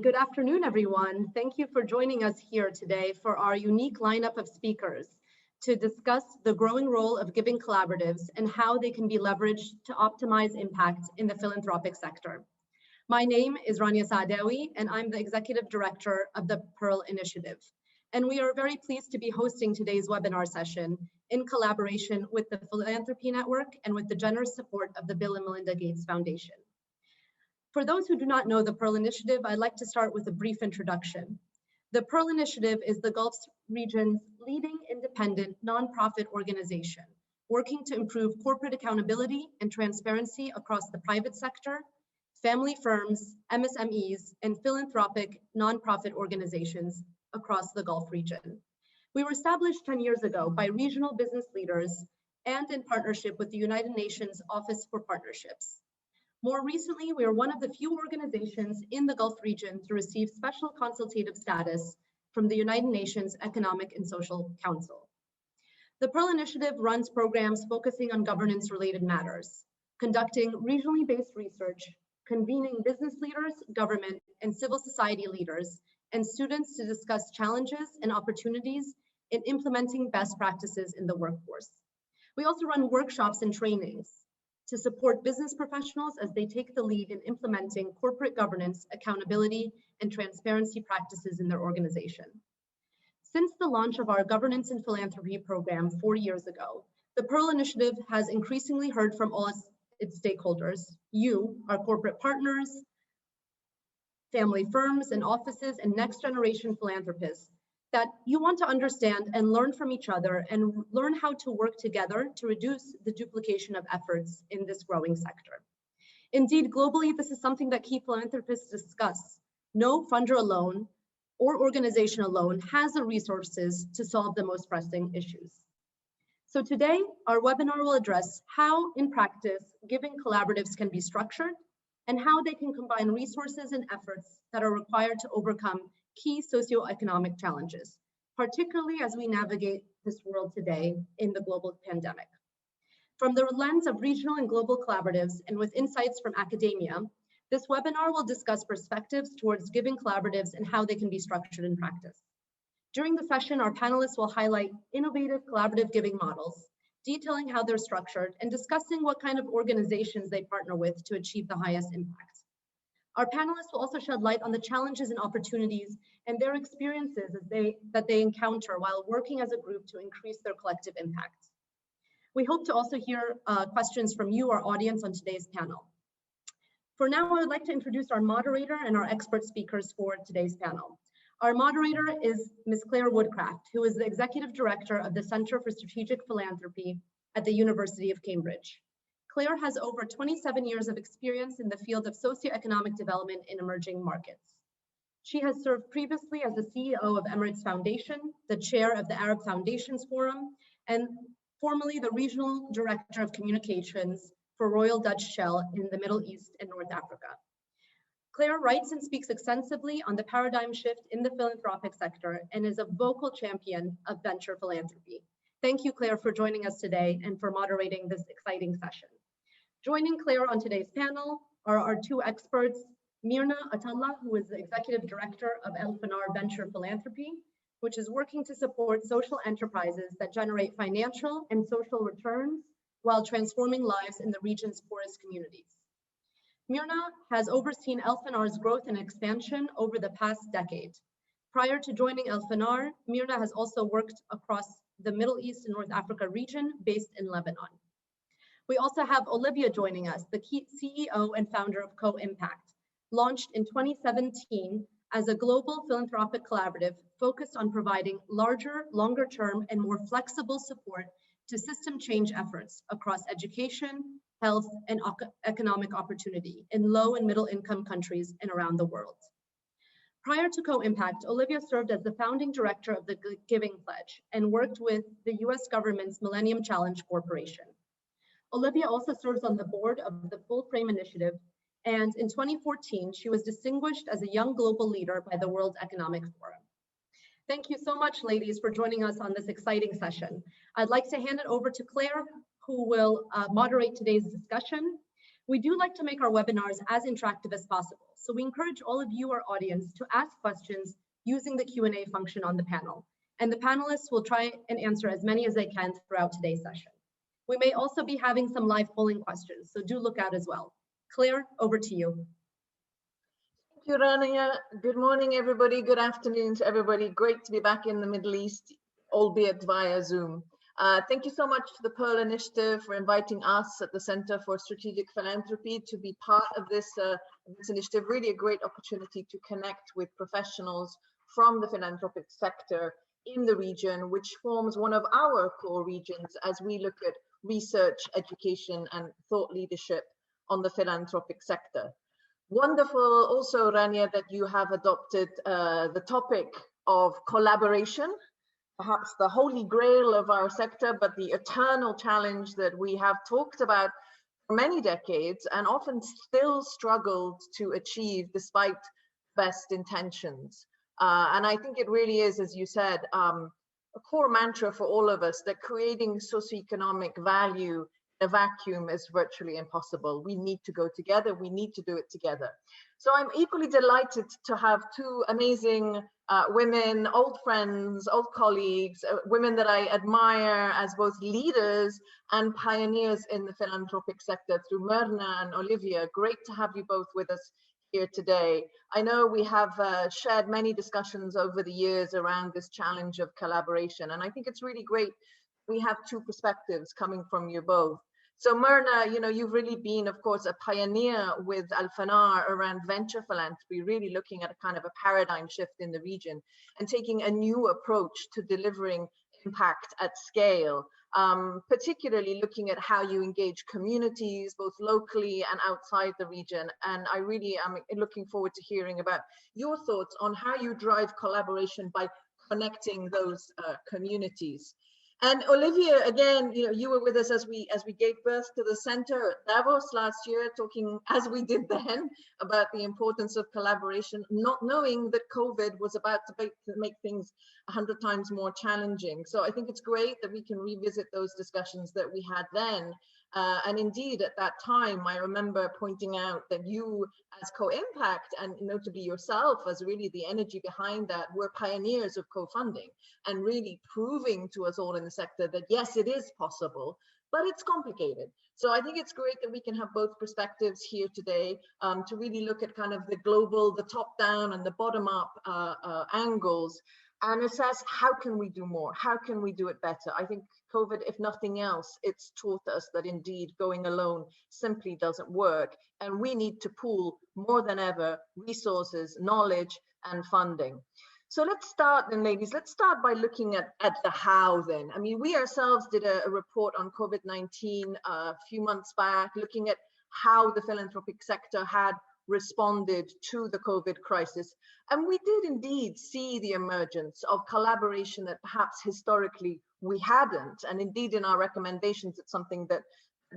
Good afternoon, everyone. Thank you for joining us here today for our unique lineup of speakers to discuss the growing role of giving collaboratives and how they can be leveraged to optimize impact in the philanthropic sector. My name is Rania Saadewi, and I'm the Executive Director of the Pearl Initiative. And we are very pleased to be hosting today's webinar session in collaboration with the Philanthropy Network and with the generous support of the Bill and Melinda Gates Foundation. For those who do not know the Pearl Initiative, I'd like to start with a brief introduction. The Pearl Initiative is the Gulf region's leading independent nonprofit organization, working to improve corporate accountability and transparency across the private sector, family firms, MSMEs, and philanthropic nonprofit organizations across the Gulf region. We were established 10 years ago by regional business leaders and in partnership with the United Nations Office for Partnerships. More recently, we are one of the few organizations in the Gulf region to receive special consultative status from the United Nations Economic and Social Council. The Pearl Initiative runs programs focusing on governance-related matters, conducting regionally based research, convening business leaders, government, and civil society leaders, and students to discuss challenges and opportunities in implementing best practices in the workforce. We also run workshops and trainings to support business professionals as they take the lead in implementing corporate governance, accountability, and transparency practices in their organization. Since the launch of our Governance and Philanthropy program 4 years ago, the Pearl Initiative has increasingly heard from all its stakeholders, you, our corporate partners, family firms and offices, and next generation philanthropists, that you want to understand and learn from each other and learn how to work together to reduce the duplication of efforts in this growing sector. Indeed, globally, this is something that key philanthropists discuss. No funder alone or organization alone has the resources to solve the most pressing issues. So today, our webinar will address how, in practice, giving collaboratives can be structured and how they can combine resources and efforts that are required to overcome key socioeconomic challenges, particularly as we navigate this world today in the global pandemic. From the lens of regional and global collaboratives and with insights from academia, this webinar will discuss perspectives towards giving collaboratives and how they can be structured in practice. During the session, our panelists will highlight innovative collaborative giving models, detailing how they're structured and discussing what kind of organizations they partner with to achieve the highest impact. Our panelists will also shed light on the challenges and opportunities and their experiences that they encounter while working as a group to increase their collective impact. We hope to also hear questions from you, our audience, on today's panel. For now, I would like to introduce our moderator and our expert speakers for today's panel. Our moderator is Ms. Claire Woodcraft, who is the Executive Director of the Center for Strategic Philanthropy at the University of Cambridge. Claire has over 27 years of experience in the field of socioeconomic development in emerging markets. She has served previously as the CEO of Emirates Foundation, the chair of the Arab Foundations Forum, and formerly the regional director of communications for Royal Dutch Shell in the Middle East and North Africa. Claire writes and speaks extensively on the paradigm shift in the philanthropic sector and is a vocal champion of venture philanthropy. Thank you, Claire, for joining us today and for moderating this exciting session. Joining Claire on today's panel are our two experts, Mirna Atallah, who is the Executive Director of El-Fanar Venture Philanthropy, which is working to support social enterprises that generate financial and social returns while transforming lives in the region's poorest communities. Mirna has overseen El-Fanar's growth and expansion over the past decade. Prior to joining El-Fanar, Mirna has also worked across the Middle East and North Africa region based in Lebanon. We also have Olivia joining us, the key CEO and founder of Co-Impact, launched in 2017 as a global philanthropic collaborative focused on providing larger, longer-term, and more flexible support to system change efforts across education, health, and economic opportunity in low and middle income countries and around the world. Prior to Co-Impact, Olivia served as the founding director of the Giving Pledge and worked with the US government's Millennium Challenge Corporation. Olivia also serves on the board of the Full Frame Initiative, and in 2014, she was distinguished as a young global leader by the World Economic Forum. Thank you so much, ladies, for joining us on this exciting session. I'd like to hand it over to Claire, who will moderate today's discussion. We do like to make our webinars as interactive as possible, so we encourage all of you, our audience, to ask questions using the Q&A function on the panel, and the panelists will try and answer as many as they can throughout today's session. We may also be having some live polling questions, so do look out as well. Claire, over to you. Thank you, Rania. Good morning, everybody. Good afternoon to everybody. Great to be back in the Middle East, albeit via Zoom. Thank you so much to the Pearl Initiative for inviting us at the Center for Strategic Philanthropy to be part of this initiative. Really a great opportunity to connect with professionals from the philanthropic sector in the region, which forms one of our core regions as we look at research, education, and thought leadership on the philanthropic sector. Wonderful also, Rania, that you have adopted the topic of collaboration, perhaps the holy grail of our sector, but the eternal challenge that we have talked about for many decades and often still struggled to achieve despite best intentions. And I think it really is, as you said, a core mantra for all of us that creating socioeconomic value in a vacuum is virtually impossible. We need to go together. We need to do it together. So I'm equally delighted to have two amazing women, old friends, old colleagues, women that I admire as both leaders and pioneers in the philanthropic sector through Myrna and Olivia. Great to have you both with us here today. I know we have shared many discussions over the years around this challenge of collaboration, and I think it's really great we have two perspectives coming from you both. So Myrna, you know, you've really been, of course, a pioneer with Al-Fanar around venture philanthropy, really looking at a kind of a paradigm shift in the region and taking a new approach to delivering impact at scale, particularly looking at how you engage communities, both locally and outside the region. And I really am looking forward to hearing about your thoughts on how you drive collaboration by connecting those communities. And Olivia, again, you know, you were with us as we gave birth to the center at Davos last year, talking as we did then about the importance of collaboration, not knowing that COVID was about to make things 100 times more challenging. So I think it's great that we can revisit those discussions that we had then. And indeed, at that time, I remember pointing out that you as Co-Impact, and notably yourself as really the energy behind that, were pioneers of co-funding and really proving to us all in the sector that yes, it is possible, but it's complicated. So I think it's great that we can have both perspectives here today to really look at kind of the global, the top down and the bottom up angles, and assess how can we do more? How can we do it better? I think COVID, if nothing else, it's taught us that indeed going alone simply doesn't work. And we need to pool more than ever resources, knowledge, and funding. So let's start then, ladies, let's start by looking at the how then. I mean, we ourselves did a report on COVID-19 a few months back, looking at how the philanthropic sector had responded to the COVID crisis. And we did indeed see the emergence of collaboration that perhaps historically we hadn't. And indeed in our recommendations, it's something that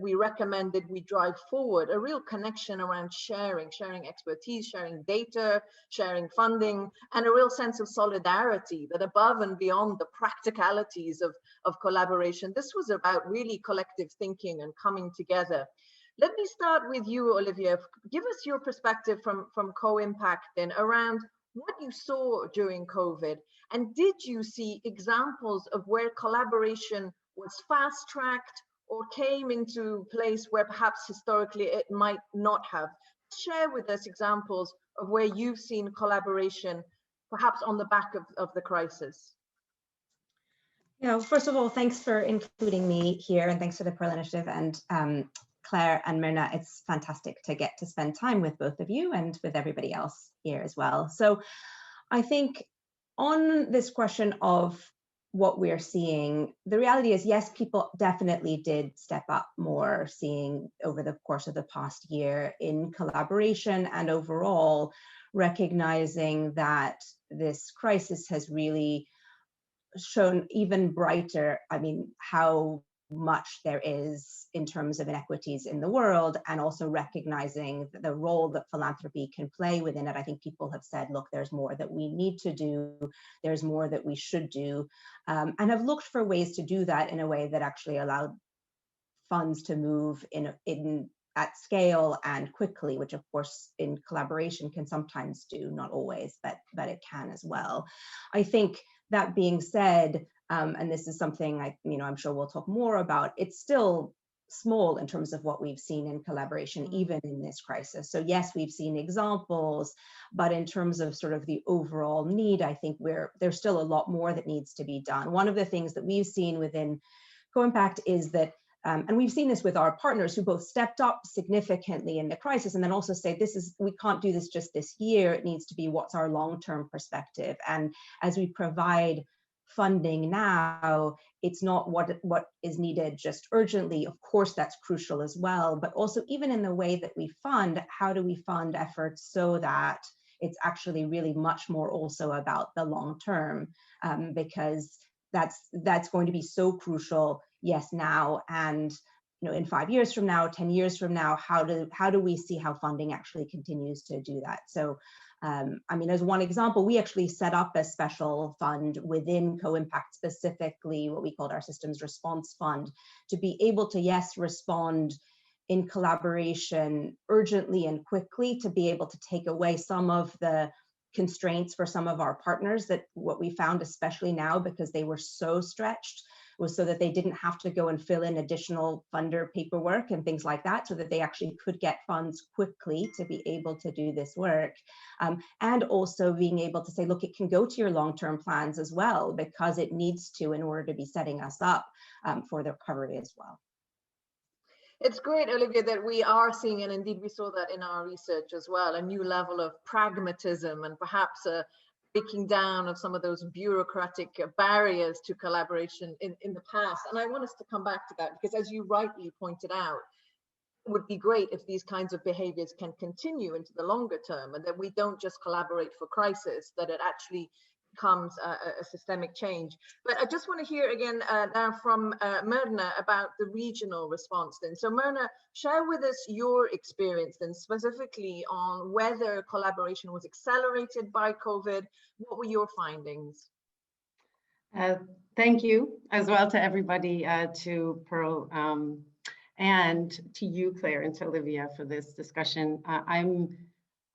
we recommended we drive forward, a real connection around sharing expertise, sharing data, sharing funding, and a real sense of solidarity that above and beyond the practicalities of collaboration, this was about really collective thinking and coming together. Let me start with you, Olivia. Give us your perspective from Co-Impact then around what you saw during COVID. And did you see examples of where collaboration was fast-tracked or came into place where perhaps historically it might not have? Share with us examples of where you've seen collaboration, perhaps on the back of the crisis. Yeah, first of all, thanks for including me here, and thanks for the Pearl Initiative and Claire and Myrna. It's fantastic to get to spend time with both of you and with everybody else here as well. So I think on this question of what we're seeing, the reality is, yes, people definitely did step up more, seeing over the course of the past year in collaboration and overall recognizing that this crisis has really shown even brighter, I mean, how much there is in terms of inequities in the world, and also recognizing the role that philanthropy can play within it. I think people have said, look, there's more that we need to do, there's more that we should do, and have looked for ways to do that in a way that actually allowed funds to move in at scale and quickly, which of course in collaboration can sometimes do, not always, but it can as well. I think that being said, and this is something I'm sure we'll talk more about, it's still small in terms of what we've seen in collaboration, even in this crisis. So yes, we've seen examples, but in terms of sort of the overall need, I think there's still a lot more that needs to be done. One of the things that we've seen within Co-Impact is that, and we've seen this with our partners who both stepped up significantly in the crisis and then also say, we can't do this just this year, it needs to be what's our long-term perspective. And as we provide funding now, it's not what is needed just urgently. Of course, that's crucial as well, but also even in the way that we fund, how do we fund efforts so that it's actually really much more also about the long term, because that's going to be so crucial, yes, now, and in 5 years from now, 10 years from now, how do we see how funding actually continues to do that? So as one example, we actually set up a special fund within Co-Impact, specifically what we called our Systems Response Fund, to be able to, yes, respond in collaboration urgently and quickly, to be able to take away some of the constraints for some of our partners. That what we found, especially now, because they were so stretched, was so that they didn't have to go and fill in additional funder paperwork and things like that, so that they actually could get funds quickly to be able to do this work. And also being able to say, look, it can go to your long-term plans as well, because it needs to, in order to be setting us up for the recovery as well. It's great, Olivia, that we are seeing, and indeed we saw that in our research as well, a new level of pragmatism and perhaps a breaking down of some of those bureaucratic barriers to collaboration in the past. And I want us to come back to that, because as you rightly pointed out, it would be great if these kinds of behaviors can continue into the longer term, and that we don't just collaborate for crisis, that it actually becomes a systemic change. But I just want to hear again now from MENA about the regional response then. So MENA, share with us your experience then, specifically on whether collaboration was accelerated by COVID. What were your findings? Thank you as well to everybody, to Pearl, and to you, Claire, and to Olivia for this discussion.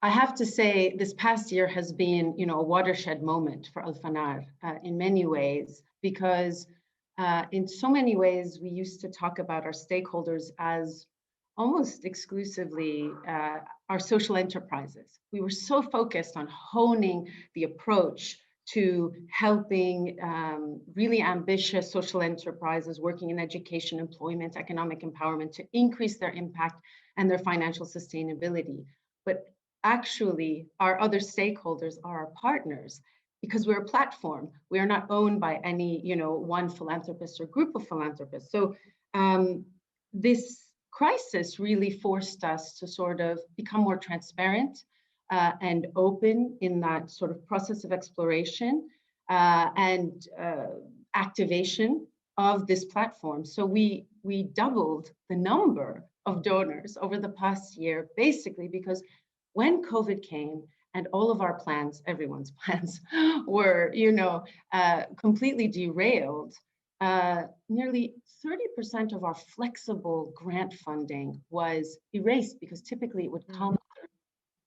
I have to say, this past year has been, a watershed moment for Al-Fanar in many ways, because in so many ways, we used to talk about our stakeholders as almost exclusively our social enterprises. We were so focused on honing the approach to helping really ambitious social enterprises working in education, employment, economic empowerment to increase their impact and their financial sustainability. But actually, our other stakeholders are our partners, because we're a platform. We are not owned by any, one philanthropist or group of philanthropists. So this crisis really forced us to sort of become more transparent and open in that sort of process of exploration and activation of this platform. So we doubled the number of donors over the past year, basically because when COVID came and all of our plans, everyone's plans, were completely derailed, nearly 30% of our flexible grant funding was erased, because typically it would come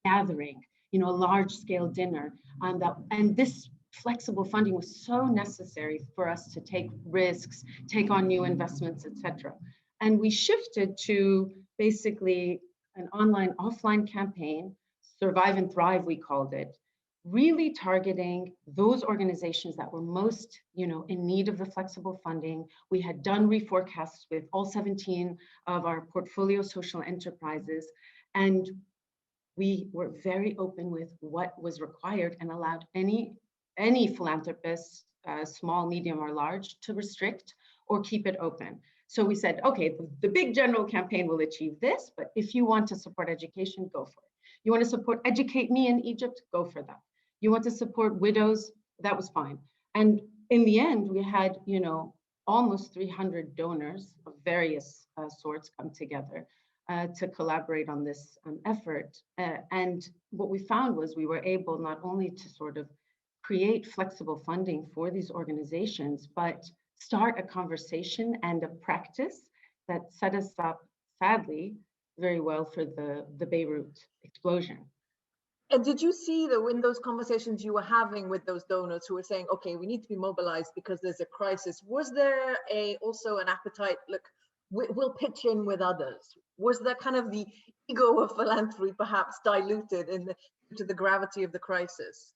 gathering, a large scale dinner, and this flexible funding was so necessary for us to take risks, take on new investments, etc. And we shifted to basically an online offline campaign, Survive and Thrive, we called it, really targeting those organizations that were most, in need of the flexible funding. We had done reforecasts with all 17 of our portfolio social enterprises, and we were very open with what was required and allowed any philanthropist, small, medium, or large, to restrict or keep it open. So we said, okay, the big general campaign will achieve this, but if you want to support education, go for it. You want to support Educate Me in Egypt, go for that. You want to support widows, that was fine. And in the end, we had, almost 300 donors of various sorts come together to collaborate on this effort. And what we found was we were able not only to sort of create flexible funding for these organizations, but start a conversation and a practice that set us up, sadly, very well for the Beirut explosion. And did you see that in those conversations you were having with those donors who were saying, okay, we need to be mobilized because there's a crisis, was there also an appetite, look, we'll pitch in with others? Was that kind of the ego of philanthropy perhaps diluted to the gravity of the crisis?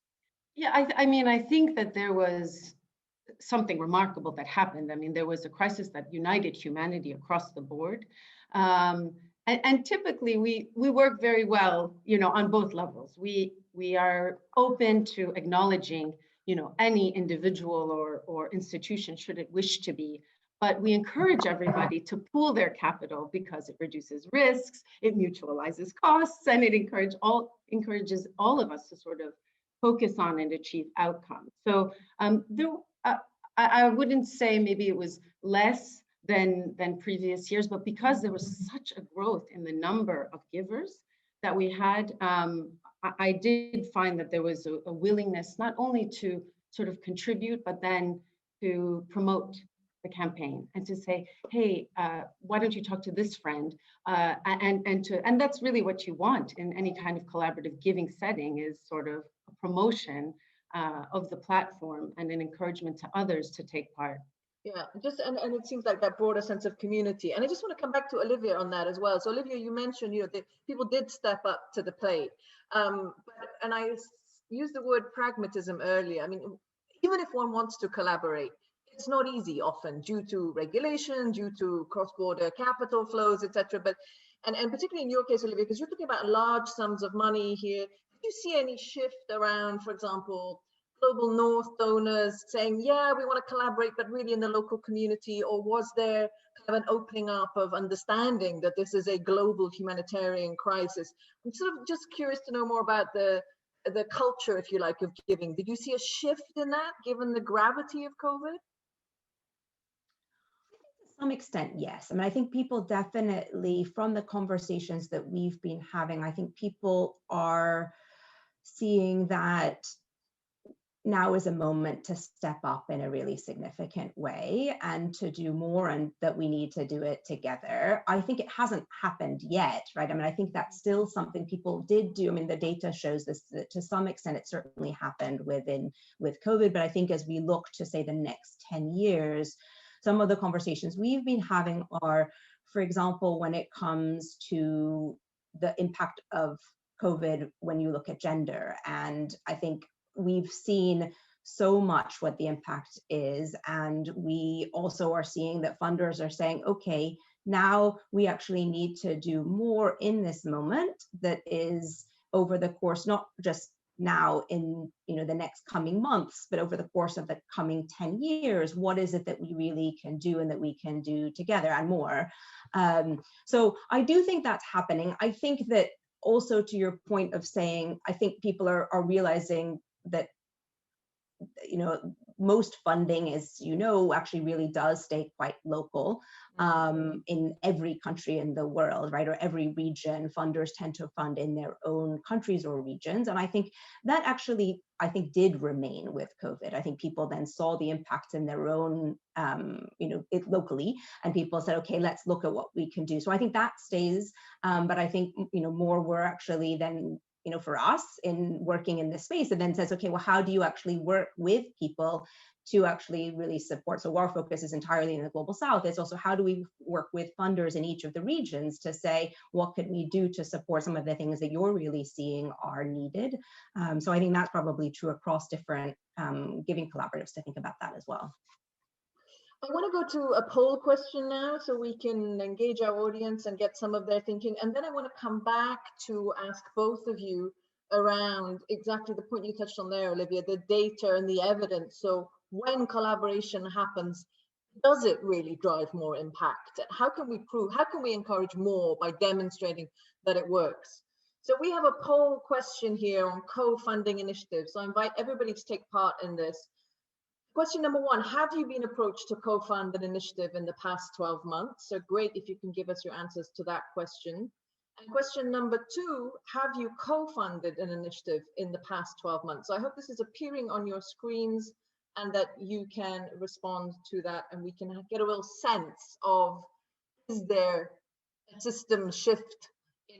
Yeah, I mean, I think that there was something remarkable that happened. I mean, there was a crisis that united humanity across the board. And typically we work very well, on both levels. We are open to acknowledging, any individual or institution should it wish to be, but we encourage everybody to pool their capital because it reduces risks, it mutualizes costs, and it encourages all of us to sort of focus on and achieve outcomes. So I wouldn't say maybe it was less than previous years, but because there was such a growth in the number of givers that we had, I did find that there was a willingness not only to sort of contribute, but then to promote the campaign and to say, hey, why don't you talk to this friend? And that's really what you want in any kind of collaborative giving setting, is sort of a promotion of the platform and an encouragement to others to take part. Yeah, and it seems like that broader sense of community. And I just want to come back to Olivia on that as well. So Olivia, you mentioned, that people did step up to the plate. And I used the word pragmatism earlier. I mean, even if one wants to collaborate, it's not easy often due to regulation, due to cross-border capital flows, etc. But and particularly in your case, Olivia, because you're talking about large sums of money here, do you see any shift around, for example, Global North donors saying, yeah, we want to collaborate, but really in the local community? Or was there kind of an opening up of understanding that this is a global humanitarian crisis? I'm sort of just curious to know more about the culture, if you like, of giving. Did you see a shift in that given the gravity of COVID? To some extent, yes. I mean, I think people definitely, from the conversations that we've been having, I think people are seeing that now is a moment to step up in a really significant way and to do more, and that we need to do it together. I think it hasn't happened yet, right? I mean, I think that's still something people did do. I mean, the data shows this, that to some extent it certainly happened with COVID, but I think as we look to, say, the next 10 years, some of the conversations we've been having are, for example, when it comes to the impact of COVID, when you look at gender. And I think we've seen so much what the impact is. And we also are seeing that funders are saying, okay, now we actually need to do more in this moment that is over the course, not just now in the next coming months, but over the course of the coming 10 years, what is it that we really can do and that we can do together and more? So I do think that's happening. I think that also, to your point of saying, I think people are realizing that most funding is, actually really does stay quite local in every country in the world, right? Or every region. Funders tend to fund in their own countries or regions. And I think that actually, did remain with COVID. I think people then saw the impact in their own, locally, and people said, okay, let's look at what we can do. So I think that stays. But I think, more we're actually then, for us in working in this space, and then says, okay, well, how do you actually work with people to actually really support? So our focus is entirely in the Global South. It's also, how do we work with funders in each of the regions to say, what could we do to support some of the things that you're really seeing are needed? So I think that's probably true across different giving collaboratives to think about that as well. I want to go to a poll question now so we can engage our audience and get some of their thinking. And then I want to come back to ask both of you around exactly the point you touched on there, Olivia, the data and the evidence. So when collaboration happens, does it really drive more impact? How can we encourage more by demonstrating that it works? So we have a poll question here on co-funding initiatives. So I invite everybody to take part in this. Question number one, have you been approached to co-fund an initiative in the past 12 months? So great if you can give us your answers to that question. And question number two, have you co-funded an initiative in the past 12 months? So I hope this is appearing on your screens and that you can respond to that, and we can get a real sense of, is there a system shift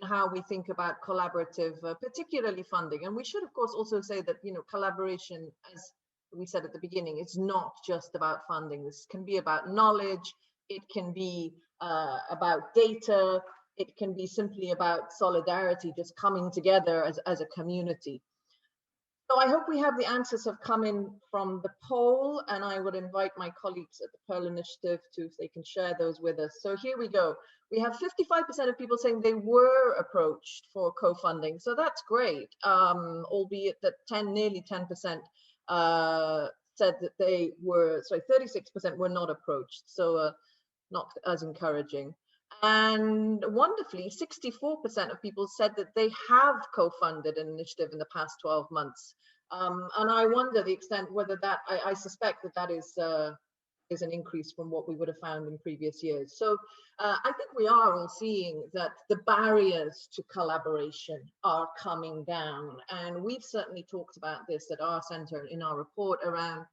how we think about collaborative, particularly funding. And we should, of course, also say that, collaboration, as we said at the beginning, it's not just about funding. This can be about knowledge. It can be about data. It can be simply about solidarity, just coming together as a community. So I hope we have the answers have come in from the poll, and I would invite my colleagues at the Pearl Initiative to, if they can share those with us. So here we go. We have 55% of people saying they were approached for co-funding. So that's great, albeit that nearly 10% said that they were, 36% were not approached. So not as encouraging. And wonderfully, 64% of people said that they have co-funded an initiative in the past 12 months. And I wonder the extent whether that, I suspect that is an increase from what we would have found in previous years. So I think we are all seeing that the barriers to collaboration are coming down. And we've certainly talked about this at our center in our report around,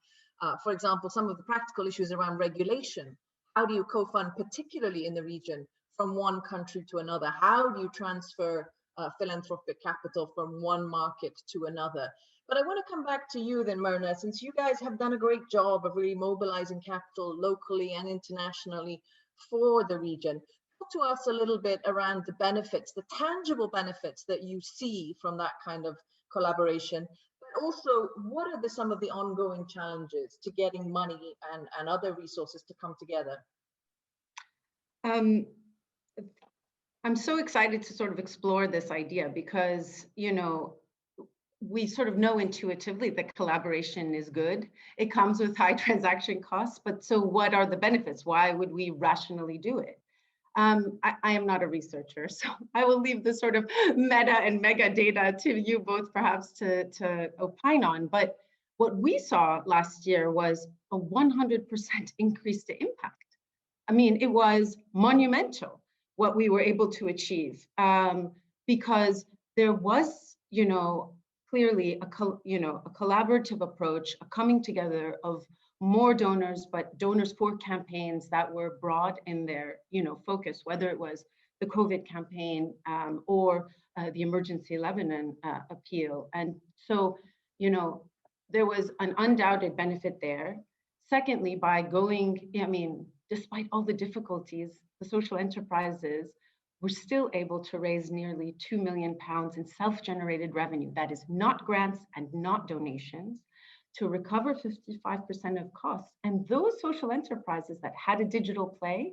for example, some of the practical issues around regulation. How do you co-fund, particularly in the region, from one country to another? How do you transfer philanthropic capital from one market to another? But I want to come back to you then, Myrna, since you guys have done a great job of really mobilizing capital locally and internationally for the region. Talk to us a little bit around the benefits, the tangible benefits that you see from that kind of collaboration. But also, what are some of the ongoing challenges to getting money and other resources to come together? I'm so excited to sort of explore this idea because, we sort of know intuitively that collaboration is good. It comes with high transaction costs, but so what are the benefits? Why would we rationally do it? I am not a researcher, so I will leave the sort of meta and mega data to you both perhaps to opine on. But what we saw last year was a 100% increase to impact. I mean, it was monumental what we were able to achieve because there was, clearly a collaborative approach, a coming together of more donors, but donors for campaigns that were broad in their, focus, whether it was the COVID campaign or the Emergency Lebanon appeal. And so, there was an undoubted benefit there. Secondly, by going, despite all the difficulties, the social enterprises were still able to raise nearly £2 million in self-generated revenue. That is not grants and not donations, to recover 55% of costs. And those social enterprises that had a digital play,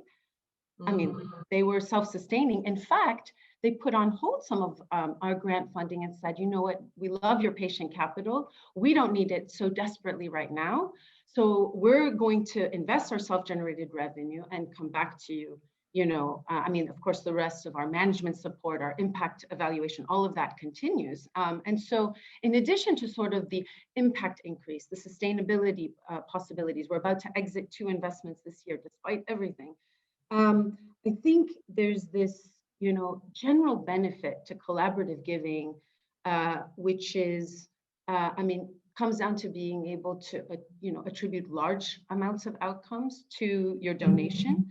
they were self-sustaining. In fact, they put on hold some of our grant funding and said, you know what, we love your patient capital. We don't need it so desperately right now. So we're going to invest our self-generated revenue and come back to you. Of course, the rest of our management support, our impact evaluation, all of that continues. And so in addition to sort of the impact increase, the sustainability possibilities, we're about to exit 2 investments this year, despite everything. I think there's this, general benefit to collaborative giving, which is, comes down to being able to, attribute large amounts of outcomes to your donation.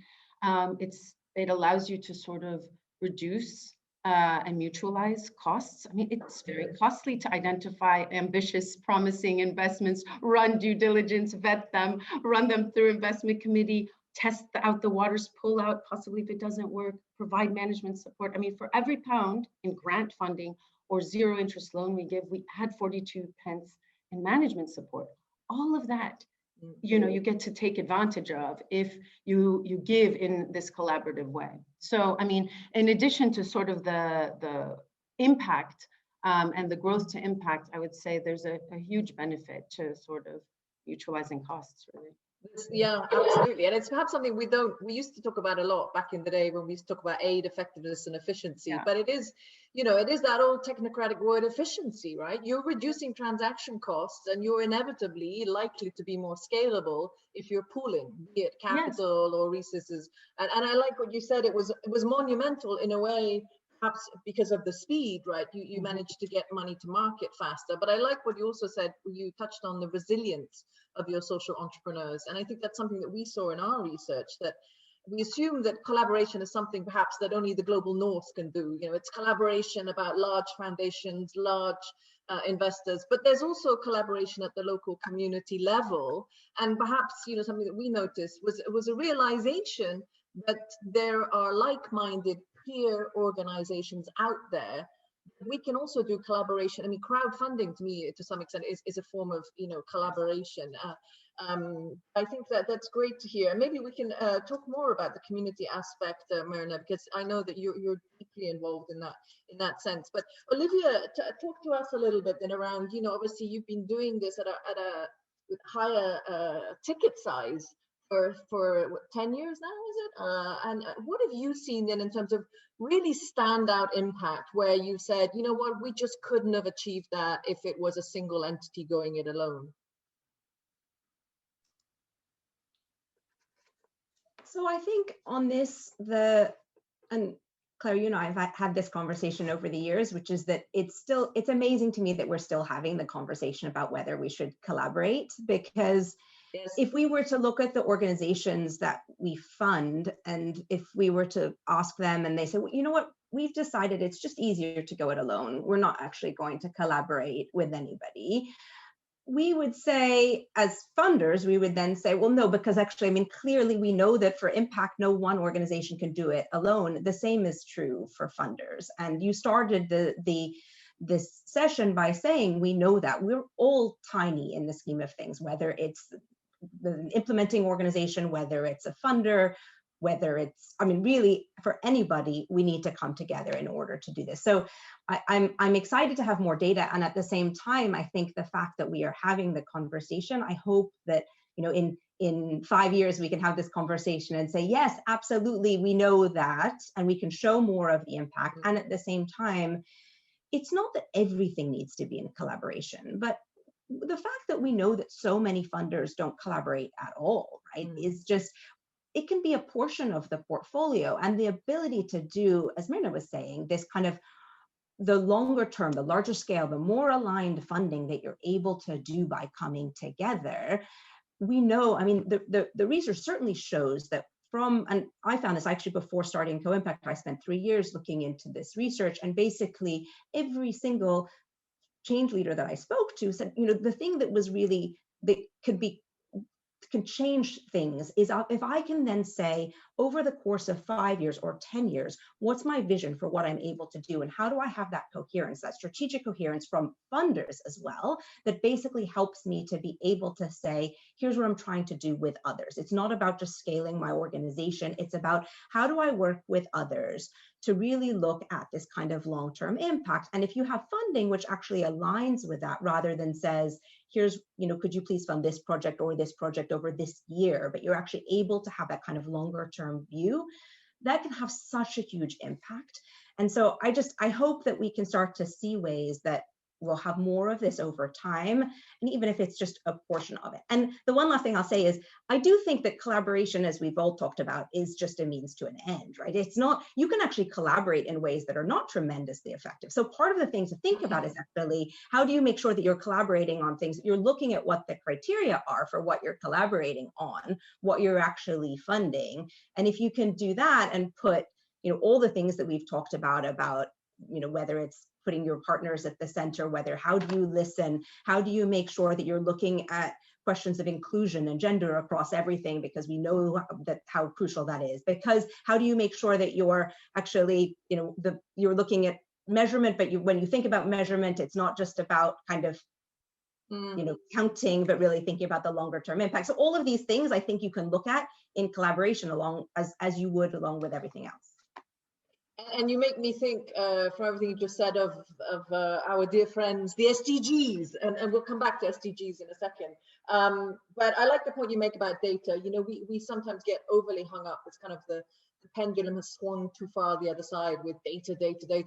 It allows you to sort of reduce and mutualize costs. It's very costly to identify ambitious, promising investments, run due diligence, vet them, run them through investment committee, test out the waters, pull out possibly if it doesn't work, provide management support. For every pound in grant funding or zero interest loan we give, we add 42 pence in management support. All of that, you get to take advantage of if you give in this collaborative way. So, in addition to sort of the impact and the growth to impact, I would say there's a huge benefit to sort of mutualizing costs, really. Yeah, absolutely. And it's perhaps something we used to talk about a lot back in the day when we used to talk about aid effectiveness and efficiency, but it is that old technocratic word efficiency, right? You're reducing transaction costs and you're inevitably likely to be more scalable if you're pooling, be it capital or resources. And I like what you said, it was monumental in a way, perhaps because of the speed, right? You managed to get money to market faster. But I like what you also said, you touched on the resilience of your social entrepreneurs. And I think that's something that we saw in our research, that we assume that collaboration is something perhaps that only the global north can do. You know, it's collaboration about large foundations, large investors, but there's also collaboration at the local community level. And perhaps, you know, something that we noticed was a realization that there are like-minded peer organizations out there. We can also do collaboration. I mean, crowdfunding to me, to some extent, is a form of, you know, collaboration. I think that that's great to hear. Maybe we can talk more about the community aspect, Myrna, because I know that you're deeply involved in that sense. But Olivia, talk to us a little bit then around, you know, obviously you've been doing this at a higher ticket size for what, 10 years now, is it? And what have you seen then in terms of really standout impact where you said, you know what, we just couldn't have achieved that if it was a single entity going it alone? So I think on this, and Claire, you and I have had this conversation over the years, which is that it's amazing to me that we're still having the conversation about whether we should collaborate, because Yes. If we were to look at the organizations that we fund, and if we were to ask them and they say, well, you know what, we've decided it's just easier to go it alone, we're not actually going to collaborate with anybody, we would say, as funders, we would then say, well, no, because actually, I mean, clearly we know that for impact, no one organization can do it alone. The same is true for funders. And you started this session by saying, we know that we're all tiny in the scheme of things, whether it's the implementing organization, whether it's a funder, whether it's, I mean, really for anybody, we need to come together in order to do this. So I'm excited to have more data. And at the same time, I think the fact that we are having the conversation, I hope that, you know, in 5 years, we can have this conversation and say, yes, absolutely, we know that, and we can show more of the impact. And at the same time, it's not that everything needs to be in collaboration, but the fact that we know that so many funders don't collaborate at all, right, is just, it can be a portion of the portfolio. And the ability to do, as Myrna was saying, this kind of the longer term, the larger scale, the more aligned funding that you're able to do by coming together. We know, I mean, the research certainly shows that and I found this actually before starting Co-Impact, I spent 3 years looking into this research, and basically every single change leader that I spoke to said, you know, the thing that was really, that can change things is if I can then say, over the course of 5 years or 10 years, what's my vision for what I'm able to do? And how do I have that coherence, that strategic coherence from funders as well, that basically helps me to be able to say, here's what I'm trying to do with others. It's not about just scaling my organization. It's about how do I work with others to really look at this kind of long-term impact. And if you have funding which actually aligns with that, rather than says, here's, you know, could you please fund this project or this project over this year, but you're actually able to have that kind of longer term view, that can have such a huge impact. And so I hope that we can start to see ways that we'll have more of this over time, and even if it's just a portion of it. And the one last thing I'll say is, I do think that collaboration, as we've all talked about, is just a means to an end, right? It's not, you can actually collaborate in ways that are not tremendously effective. So part of the things to think about is actually, how do you make sure that you're collaborating on things, that you're looking at what the criteria are for what you're collaborating on, what you're actually funding. And if you can do that and put, you know, all the things that we've talked about, you know, whether it's putting your partners at the center, whether how do you listen, how do you make sure that you're looking at questions of inclusion and gender across everything, because we know that how crucial that is, because how do you make sure that you're actually, you know, you're looking at measurement, but when you think about measurement, it's not just about kind of, you know, counting, but really thinking about the longer term impact. So all of these things I think you can look at in collaboration along as you would along with everything else. And you make me think, from everything you just said, of our dear friends, the Sdgs, and we'll come back to Sdgs in a second. But I like the point you make about data. You know, we sometimes get overly hung up. It's kind of the pendulum has swung too far the other side with data.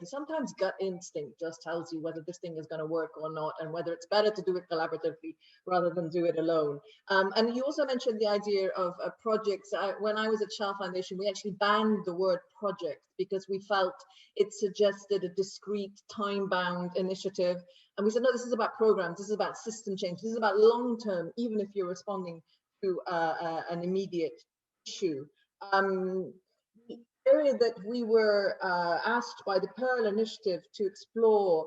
Sometimes gut instinct just tells you whether this thing is going to work or not, and whether it's better to do it collaboratively rather than do it alone. And you also mentioned the idea of projects. When I was at Shell Foundation, we actually banned the word project because we felt it suggested a discrete, time-bound initiative. And we said, no, this is about programs, this is about system change, this is about long-term, even if you're responding to an immediate issue. The area that we were asked by the Pearl Initiative to explore,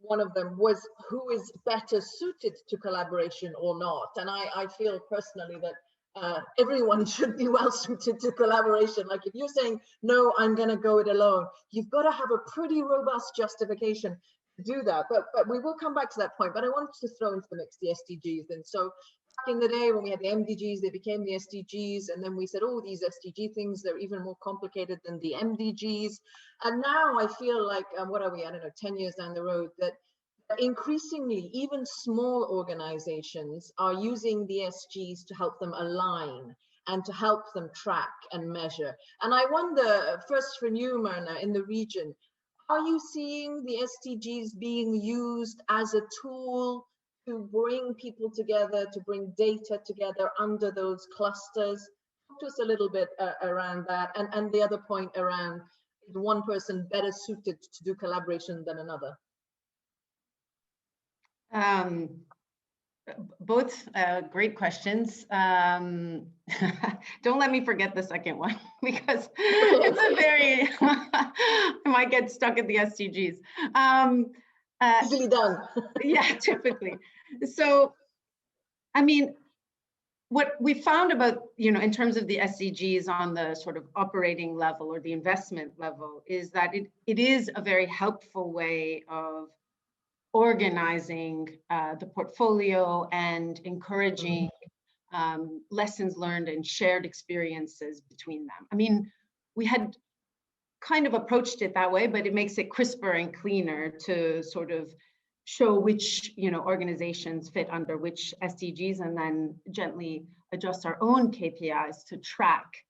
one of them was who is better suited to collaboration or not. And I feel personally that everyone should be well suited to collaboration. Like if you're saying, no, I'm going to go it alone, you've got to have a pretty robust justification to do that. But we will come back to that point. But I wanted to throw into the mix the SDGs. And so back in the day when we had the MDGs, they became the SDGs. And then we said, oh, these SDG things, they're even more complicated than the MDGs. And now I feel like, what are we, I don't know, 10 years down the road, that increasingly even small organizations are using the SGs to help them align and to help them track and measure. And I wonder, first for you, Myrna, in the region, are you seeing the SDGs being used as a tool to bring people together, to bring data together under those clusters? Talk to us a little bit around that. And the other point around, is one person better suited to do collaboration than another? Both great questions. Don't let me forget the second one because it's a very, I might get stuck at the SDGs. Easily done. Yeah, typically. So, I mean, what we found about, in terms of the SDGs on the sort of operating level or the investment level is that it is a very helpful way of organizing the portfolio and encouraging lessons learned and shared experiences between them. I mean, we had kind of approached it that way, but it makes it crisper and cleaner to sort of show which organizations fit under which SDGs, and then gently adjust our own KPIs to track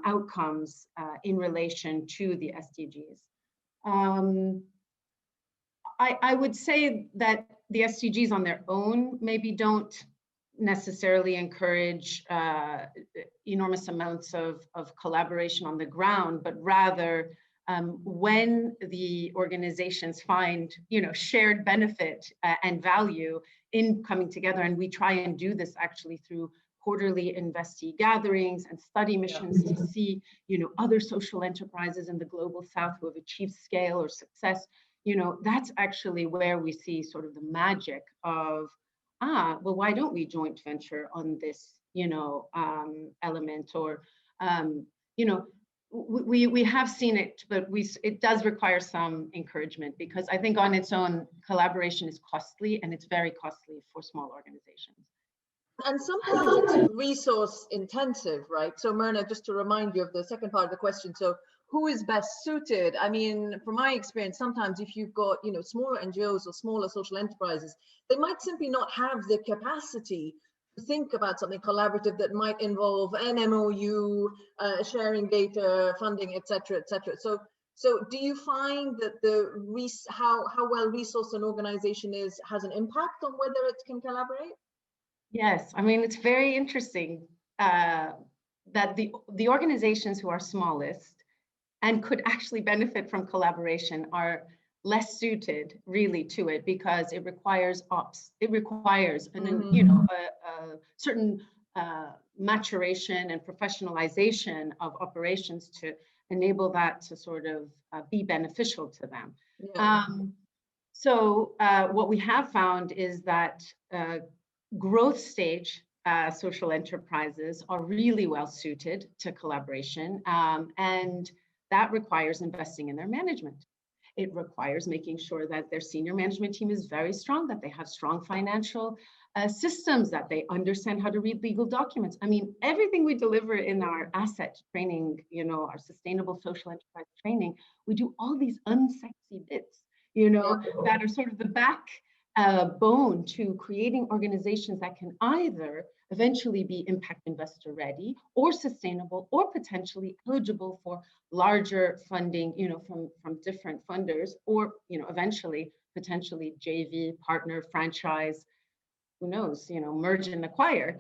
outcomes in relation to the SDGs. I would say that the SDGs on their own maybe don't necessarily encourage enormous amounts of collaboration on the ground, but rather when the organizations find shared benefit and value in coming together, and we try and do this actually through quarterly investee gatherings and study missions to see other social enterprises in the global south who have achieved scale or success. That's actually where we see sort of the magic of, well, why don't we joint venture on this, element, or, we have seen it, but it does require some encouragement, because I think on its own, collaboration is costly, and it's very costly for small organizations. And sometimes it's resource intensive, right? So Myrna, just to remind you of the second part of the question, so who is best suited? I mean, from my experience, sometimes if you've got, smaller NGOs or smaller social enterprises, they might simply not have the capacity to think about something collaborative that might involve an MOU, sharing data, funding, et cetera, et cetera. So do you find that how well resourced an organization is has an impact on whether it can collaborate? Yes, I mean, it's very interesting that the organizations who are smallest and could actually benefit from collaboration are less suited really to it, because it requires ops. It requires a certain maturation and professionalization of operations to enable that to sort of be beneficial to them. Yeah. So what we have found is that growth stage social enterprises are really well suited to collaboration, and that requires investing in their management. It requires making sure that their senior management team is very strong, that they have strong financial systems, that they understand how to read legal documents. I mean, everything we deliver in our asset training, our sustainable social enterprise training, we do all these unsexy bits, that are sort of the backbone to creating organizations that can either eventually be impact investor ready, or sustainable, or potentially eligible for larger funding, from different funders, or eventually potentially JV, partner, franchise, who knows, merge and acquire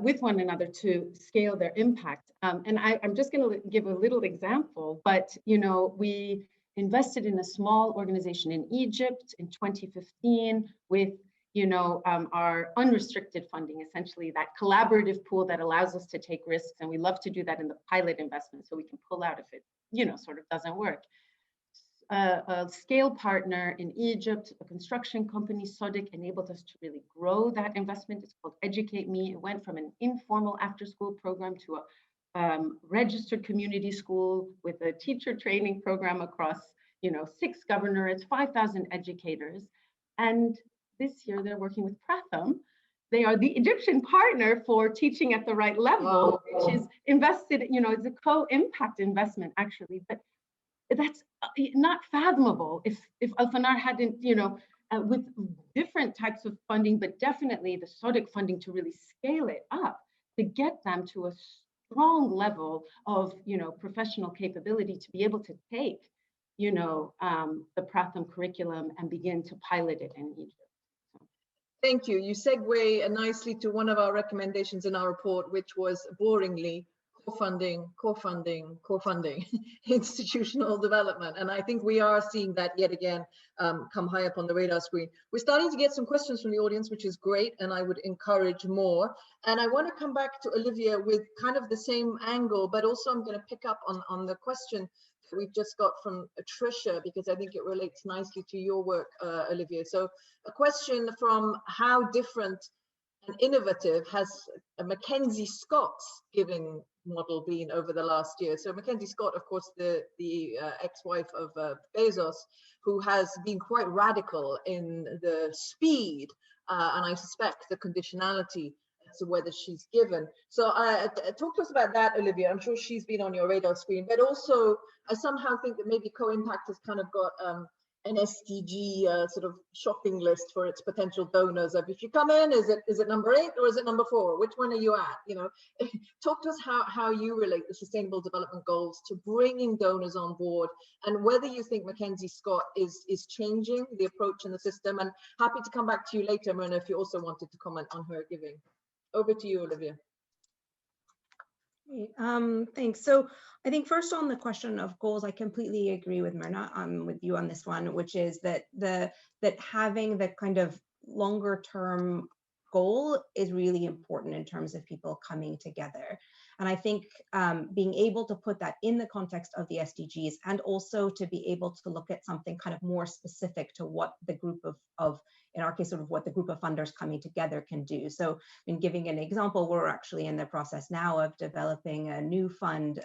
with one another to scale their impact. And I'm just going to give a little example, but we invested in a small organization in Egypt in 2015 with our unrestricted funding, essentially that collaborative pool that allows us to take risks. And we love to do that in the pilot investment so we can pull out if it, sort of doesn't work. A scale partner in Egypt, a construction company, Sdgs, enabled us to really grow that investment. It's called Educate Me. It went from an informal after-school program to a registered community school with a teacher training program across, 6 governorates, 5,000 educators. And this year they're working with Pratham. They are the Egyptian partner for teaching at the right level, which is invested, it's a co-impact investment actually, but that's not fathomable if Al-Fanar hadn't, with different types of funding, but definitely the Sdgs funding to really scale it up, to get them to a strong level of, professional capability to be able to take, the Pratham curriculum and begin to pilot it in Egypt. Thank you. You segue nicely to one of our recommendations in our report, which was boringly co-funding institutional development. And I think we are seeing that yet again come high up on the radar screen. We're starting to get some questions from the audience, which is great, and I would encourage more. And I want to come back to Olivia with kind of the same angle, but also I'm going to pick up on the question that we've just got from Tricia, because I think it relates nicely to your work, Olivia. So a question from how different and innovative has Mackenzie Scott's giving model been over the last year? So Mackenzie Scott, of course, the ex-wife of Bezos, who has been quite radical in the speed and I suspect the conditionality as to whether she's given. So talk to us about that, Olivia. I'm sure she's been on your radar screen, but also I somehow think that maybe Co-Impact has kind of got an SDG sort of shopping list for its potential donors. Of if you come in, is it number 8 or is it number 4? Which one are you at? Talk to us how you relate the Sustainable Development Goals to bringing donors on board, and whether you think Mackenzie Scott is changing the approach in the system. And happy to come back to you later, Myrna, if you also wanted to comment on her giving. Over to you, Olivia. Thanks. So I think first on the question of goals, I completely agree with Myrna, with you on this one, which is that having the kind of longer term goal is really important in terms of people coming together. And I think being able to put that in the context of the SDGs, and also to be able to look at something kind of more specific to what the group of in our case, sort of what the group of funders coming together can do. So in giving an example, we're actually in the process now of developing a new fund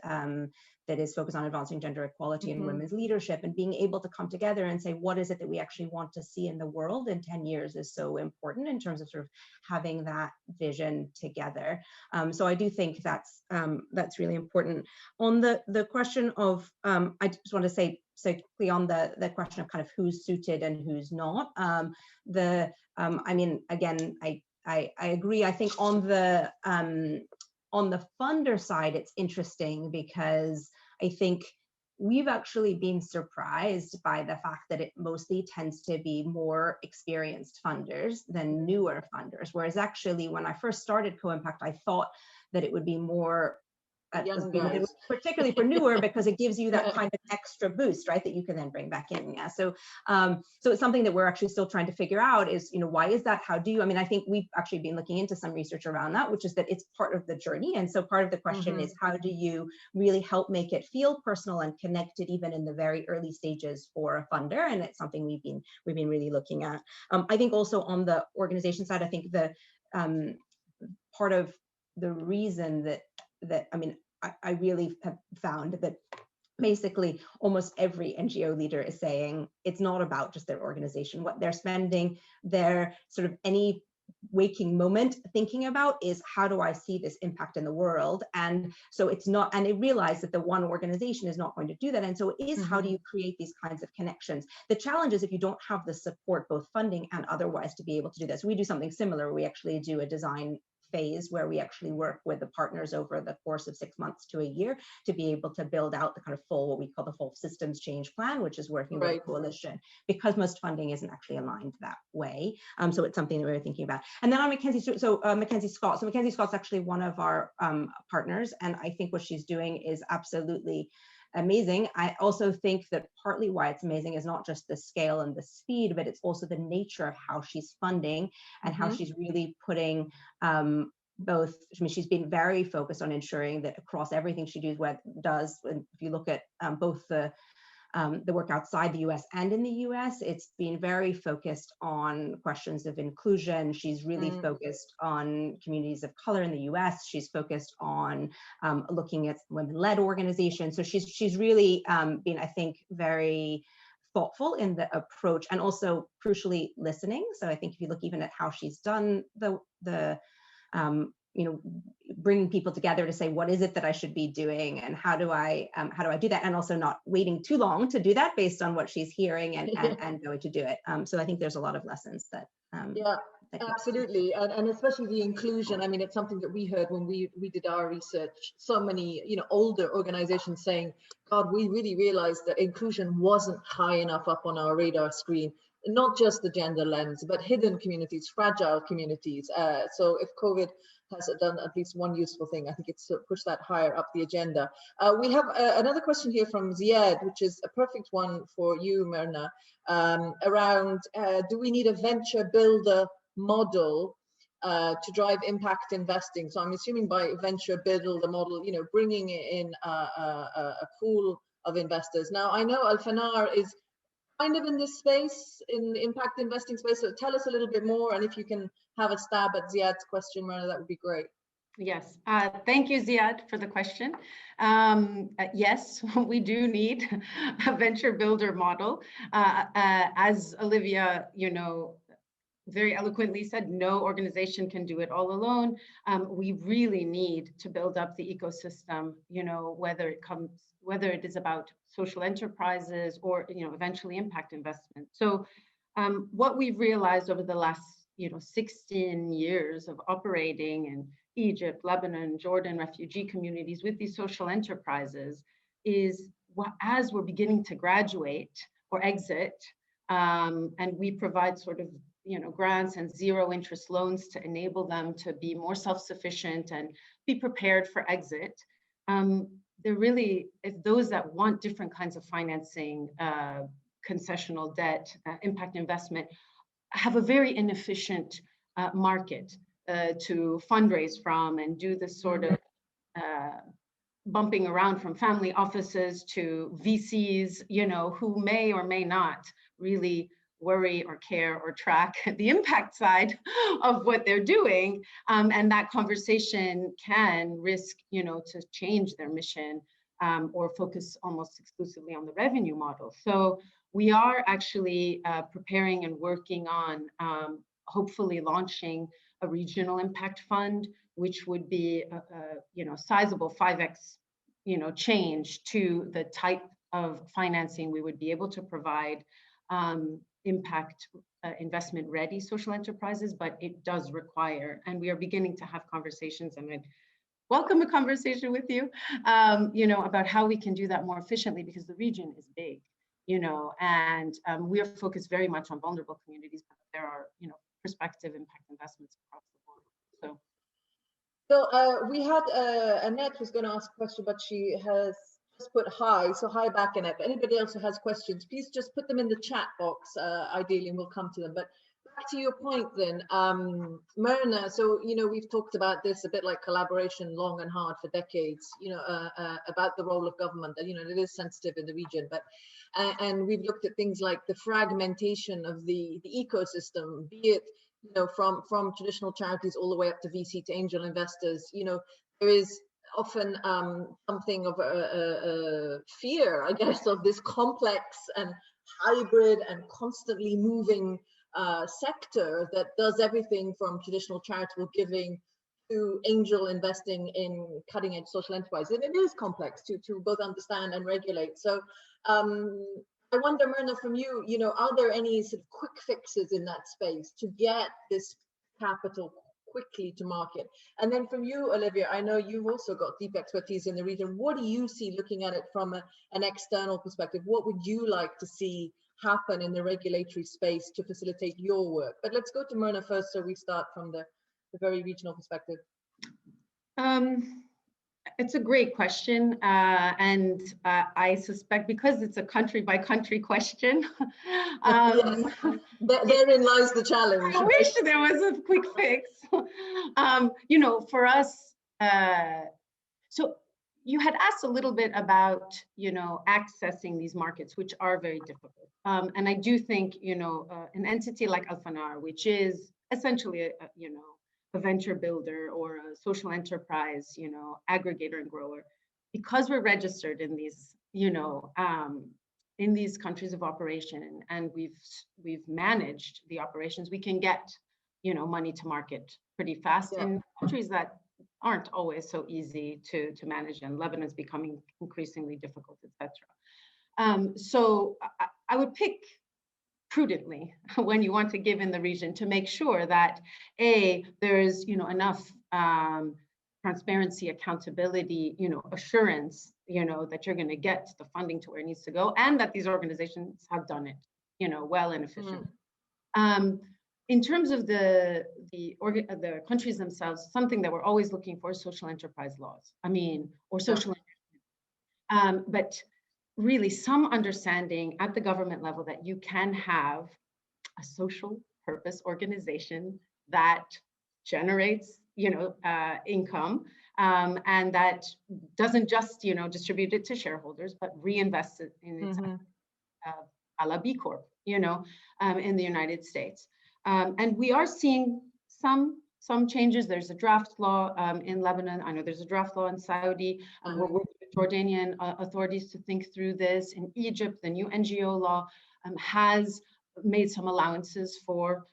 that is focused on advancing gender equality and women's leadership, and being able to come together and say, what is it that we actually want to see in the world in 10 years is so important in terms of sort of having that vision together. So I do think that's really important. On the question of, I just want to say quickly on the question of kind of who's suited and who's not. I mean, again, I agree. I think on the funder side, it's interesting because I think we've actually been surprised by the fact that it mostly tends to be more experienced funders than newer funders. Whereas actually, when I first started Co-Impact, I thought that it would be more particularly for newer, because it gives you that kind of extra boost, right, that you can then bring back in. Yeah. So it's something that we're actually still trying to figure out is, why is that? How do you, I mean, I think we've actually been looking into some research around that, which is that it's part of the journey. And so part of the question is, how do you really help make it feel personal and connected even in the very early stages for a funder? And it's something we've been really looking at. I think also on the organization side, I think the part of the reason that I mean, I really have found that basically almost every NGO leader is saying it's not about just their organization. What they're spending their sort of any waking moment thinking about is, how do I see this impact in the world? And so it's not, and they realize that the one organization is not going to do that. And so it is, how do you create these kinds of connections? The challenge is if you don't have the support, both funding and otherwise, to be able to do this. We do something similar. We actually do a design phase where we actually work with the partners over the course of 6 months to a year to be able to build out the kind of full, what we call the full systems change plan, which is working with a coalition, because most funding isn't actually aligned that way. So it's something that we were thinking about. And then on Mackenzie, Mackenzie Scott. So Mackenzie Scott's actually one of our partners, and I think what she's doing is absolutely amazing. I also think that partly why it's amazing is not just the scale and the speed, but it's also the nature of how she's funding and how she's really putting both. I mean, she's been very focused on ensuring that across everything she does, and if you look at both the work outside the US and in the US, it's been very focused on questions of inclusion. She's really focused on communities of color in the US. She's focused on looking at women-led organizations. So she's really been, I think, very thoughtful in the approach and also crucially listening. So I think if you look even at how she's done the bringing people together to say, what is it that I should be doing and how do I do that? And also not waiting too long to do that based on what she's hearing and going to do it. So I think there's a lot of lessons that. Yeah, absolutely. And especially the inclusion. I mean, it's something that we heard when we did our research. So many, older organizations saying, God, we really realized that inclusion wasn't high enough up on our radar screen. Not just the gender lens, but hidden communities, fragile communities. So if COVID has done at least one useful thing, I think it's to push that higher up the agenda. We have another question here from Ziad, which is a perfect one for you, Myrna, around do we need a venture builder model to drive impact investing? So I'm assuming by venture builder model, bringing in a pool of investors. Now, I know Al-Fanar is kind of in this space, in the impact investing space. So tell us a little bit more, and if you can have a stab at Ziad's question, Myrna, that would be great. Yes, thank you, Ziad, for the question. Yes, we do need a venture builder model. As Olivia, very eloquently said, no organization can do it all alone. We really need to build up the ecosystem, whether it is about social enterprises or, eventually impact investment. So what we've realized over the last, 16 years of operating in Egypt, Lebanon, Jordan, refugee communities with these social enterprises is as we're beginning to graduate or exit, and we provide sort of grants and zero interest loans to enable them to be more self-sufficient and be prepared for exit. They're really, if those that want different kinds of financing, concessional debt, impact investment, have a very inefficient market to fundraise from and do this sort of bumping around from family offices to VCs, who may or may not really worry or care or track the impact side of what they're doing. And that conversation can risk, to change their mission or focus almost exclusively on the revenue model. So we are actually preparing and working on hopefully launching a regional impact fund, which would be a sizable 5x, change to the type of financing we would be able to provide impact investment ready social enterprises, but it does require, and we are beginning to have conversations, and I'd welcome a conversation with you, about how we can do that more efficiently, because the region is big, and we are focused very much on vulnerable communities, but there are, prospective impact investments across the board. So we had Annette was going to ask a question, but she has just put hi. So hi back, Annette. But anybody else who has questions, please just put them in the chat box, ideally, and we'll come to them. But back to your point then, Myrna, so, we've talked about this a bit like collaboration long and hard for decades, about the role of government, and, it is sensitive in the region, but, and we've looked at things like the fragmentation of the ecosystem, be it, from traditional charities all the way up to VC to angel investors. There is often something of a fear, I guess, of this complex and hybrid and constantly moving sector that does everything from traditional charitable giving to angel investing in cutting edge social enterprise. And it is complex to both understand and regulate. So I wonder, Myrna, from you, are there any sort of quick fixes in that space to get this capital quickly to market? And then from you, Olivia, I know you've also got deep expertise in the region. What do you see looking at it from an external perspective? What would you like to see happen in the regulatory space to facilitate your work? But let's go to Myrna first, so we start from the very regional perspective. it's a great question. And I suspect because it's a country by country question, Yes. Therein lies the challenge. I wish there was a quick fix. You know, for us, so you had asked a little bit about, you know, accessing these markets, which are very difficult. And I do think, you know, an entity like Al-Fanar, which is essentially, you know, a venture builder or a social enterprise, you know, aggregator and grower, because we're registered in these, you know, in these countries of operation, and we've managed the operations, we can get, you know, money to market pretty fast in countries that aren't always so easy to manage, and Lebanon is becoming increasingly difficult, etc. So I would pick prudently when you want to give in the region to make sure that there's, you know, enough transparency, accountability, you know, assurance, you know, that you're going to get the funding to where it needs to go, and that these organizations have done it, you know, well and efficiently. In terms of the countries themselves, something that we're always looking for is social enterprise laws. I mean, or social, but really some understanding at the government level that you can have a social purpose organization that generates, you know, income, and that doesn't just, you know, distribute it to shareholders, but reinvest it in its a la B Corp, you know, in the United States. And we are seeing some changes. There's a draft law in Lebanon. I know there's a draft law in Saudi. We're working with Jordanian authorities to think through this. In Egypt, the new NGO law has made some allowances for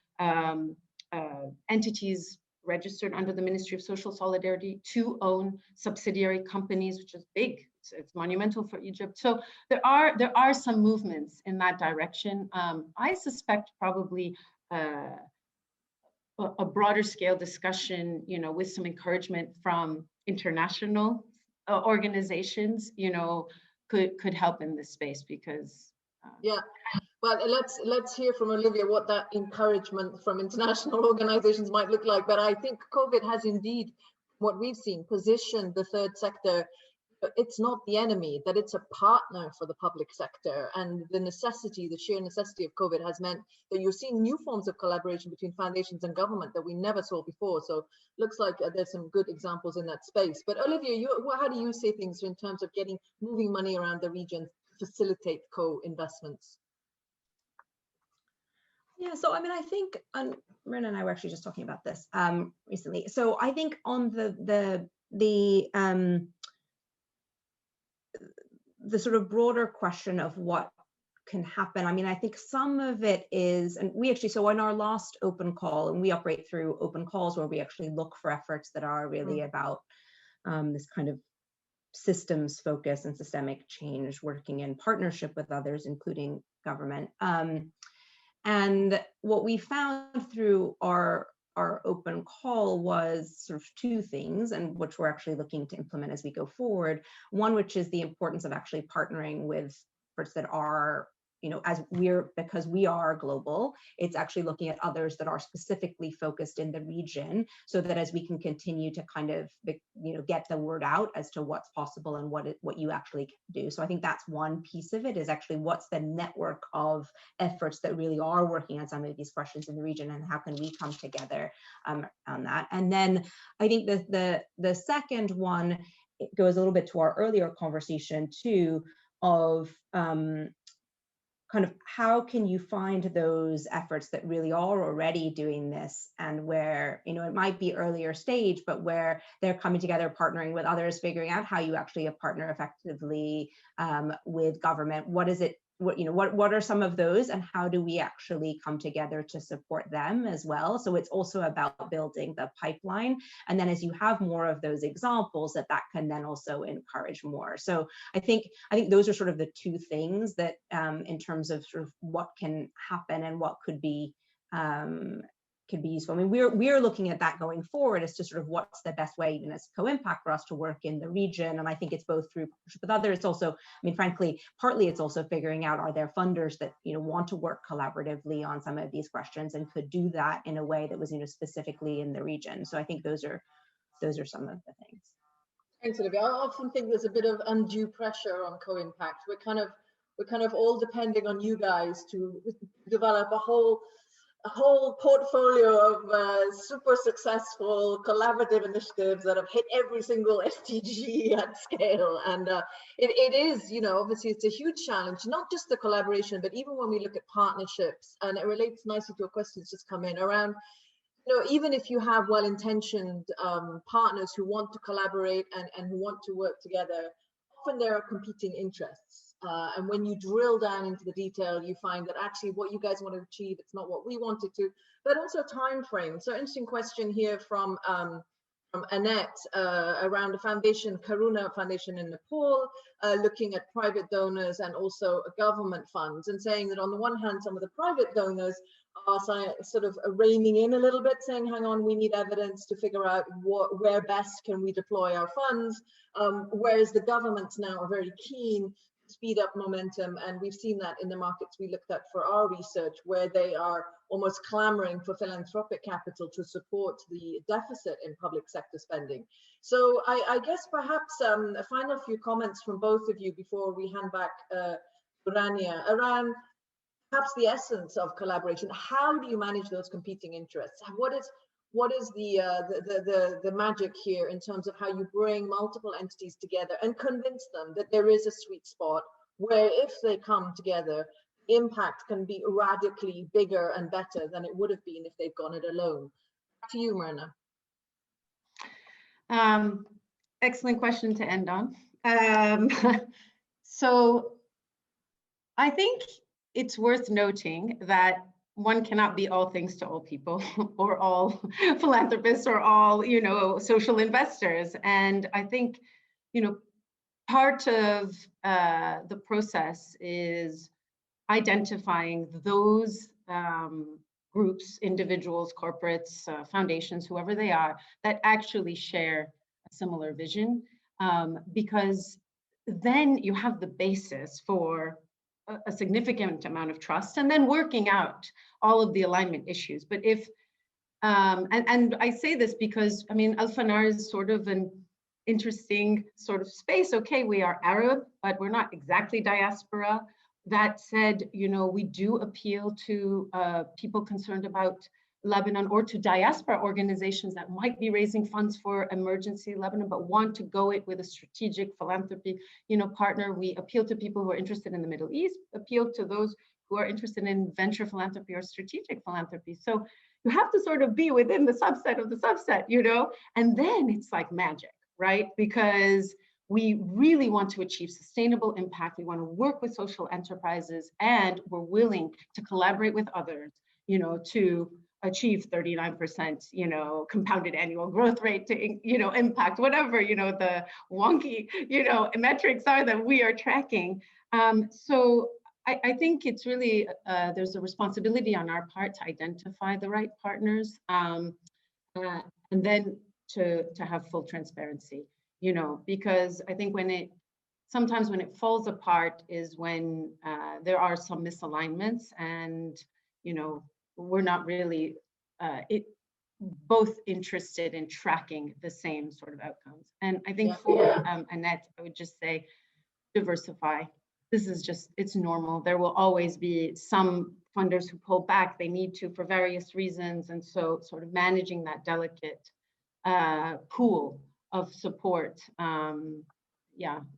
entities registered under the Ministry of Social Solidarity to own subsidiary companies, which is big. It's monumental for Egypt. So there are some movements in that direction. I suspect probably a broader scale discussion, you know, with some encouragement from international organizations, you know, could help in this space, because well, let's hear from Olivia what that encouragement from international organizations might look like. But I think COVID has indeed, what we've seen, positioned the third sector. It's not the enemy, that it's a partner for the public sector. And the sheer necessity of COVID has meant that you're seeing new forms of collaboration between foundations and government that we never saw before. So looks like there's some good examples in that space. But Olivia, how do you say things in terms of moving money around the region, facilitate co-investments? Yeah, so I mean, I think, Myrna and I were actually just talking about this recently. So I think on the sort of broader question of what can happen, I mean, I think some of it is, and we actually, so on our last open call, and we operate through open calls where we actually look for efforts that are really about this kind of systems focus and systemic change, working in partnership with others, including government. And what we found through our open call was sort of two things, and which we're actually looking to implement as we go forward. One, which is the importance of actually partnering with efforts that are, you know, because we are global, it's actually looking at others that are specifically focused in the region, so that as we can continue to kind of, you know, get the word out as to what's possible and what you actually can do. So I think that's one piece of it, is actually what's the network of efforts that really are working on some of these questions in the region, and how can we come together on that. And then I think the second one, it goes a little bit to our earlier conversation too, of kind of how can you find those efforts that really are already doing this, and where, you know, it might be earlier stage, but where they're coming together, partnering with others, figuring out how you actually partner effectively with government. What is it? What are some of those, and how do we actually come together to support them as well? So it's also about building the pipeline, and then as you have more of those examples, that can then also encourage more. So I think those are sort of the two things that in terms of sort of what can happen and what could be useful. I mean, we're looking at that going forward as to sort of what's the best way, even as co-impact, for us to work in the region. And I think it's both through partnership with others. It's also, I mean, frankly, partly it's also figuring out, are there funders that, you know, want to work collaboratively on some of these questions and could do that in a way that was, you know, specifically in the region. So I think those are some of the things. Thanks, Olivia. I often think there's a bit of undue pressure on co-impact. We're kind of all depending on you guys to develop a whole portfolio of super successful collaborative initiatives that have hit every single SDG at scale. And it is, you know, obviously it's a huge challenge, not just the collaboration, but even when we look at partnerships, and it relates nicely to a question that's just come in around, you know, even if you have well-intentioned partners who want to collaborate and who want to work together, often there are competing interests. And when you drill down into the detail, you find that actually what you guys want to achieve, it's not what we wanted to, but also time frame. So interesting question here from Annette around the foundation, Karuna Foundation in Nepal, looking at private donors and also government funds, and saying that on the one hand, some of the private donors are sort of reining in a little bit, saying, hang on, we need evidence to figure out where best can we deploy our funds, whereas the governments now are very keen to speed up momentum. And we've seen that in the markets we looked at for our research, where they are almost clamoring for philanthropic capital to support the deficit in public sector spending. So I guess perhaps a final few comments from both of you before we hand back to Rania around perhaps the essence of collaboration. How do you manage those competing interests? What is the magic here in terms of how you bring multiple entities together and convince them that there is a sweet spot where if they come together, impact can be radically bigger and better than it would have been if they'd gone it alone? Back to you, Myrna. Excellent question to end on. So I think it's worth noting that one cannot be all things to all people or all philanthropists or all, you know, social investors. And I think, you know, part of the process is identifying those groups, individuals, corporates, foundations, whoever they are, that actually share a similar vision, because then you have the basis for a significant amount of trust, and then working out all of the alignment issues. But if, and I say this because, I mean, Al-Fanar is sort of an interesting sort of space. Okay, we are Arab, but we're not exactly diaspora. That said, you know, we do appeal to people concerned about Lebanon, or to diaspora organizations that might be raising funds for emergency Lebanon, but want to go it with a strategic philanthropy, you know, partner. We appeal to people who are interested in the Middle East, appeal to those who are interested in venture philanthropy or strategic philanthropy. So you have to sort of be within the subset of the subset, you know, and then it's like magic, right? Because we really want to achieve sustainable impact. We want to work with social enterprises, and we're willing to collaborate with others, you know, to achieve 39%, you know, compounded annual growth rate to, you know, impact whatever, you know, the wonky, you know, metrics are that we are tracking. So I think it's really, there's a responsibility on our part to identify the right partners, and then to have full transparency, you know, because I think sometimes when it falls apart is when there are some misalignments, and, you know, we're not really both interested in tracking the same sort of outcomes. And I think for Annette, I would just say, diversify. This is just, it's normal. There will always be some funders who pull back. They need to for various reasons. And so sort of managing that delicate pool of support, can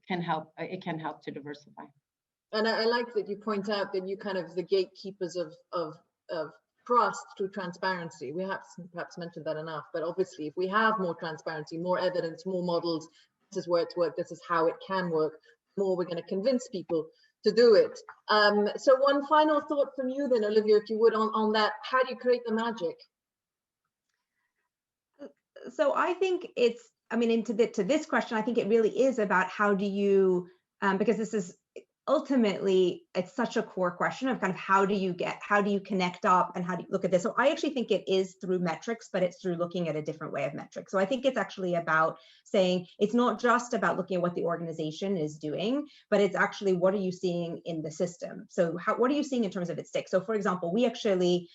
help. It can help to diversify. And I like that you point out that you kind of the gatekeepers of trust through transparency. We have perhaps mentioned that enough, but obviously if we have more transparency, more evidence, more models, this is where it's worked, this is how it can work, the more we're going to convince people to do it. So one final thought from you then, Olivia, if you would, on that, how do you create the magic? So I think it's, I mean, to this question, I think it really is about how do you, because this is ultimately, it's such a core question of kind of how do you connect up and how do you look at this? So I actually think it is through metrics, but it's through looking at a different way of metrics. So I think it's actually about saying, it's not just about looking at what the organization is doing, but it's actually, what are you seeing in the system? So what are you seeing in terms of its stakes? So for example, we actually,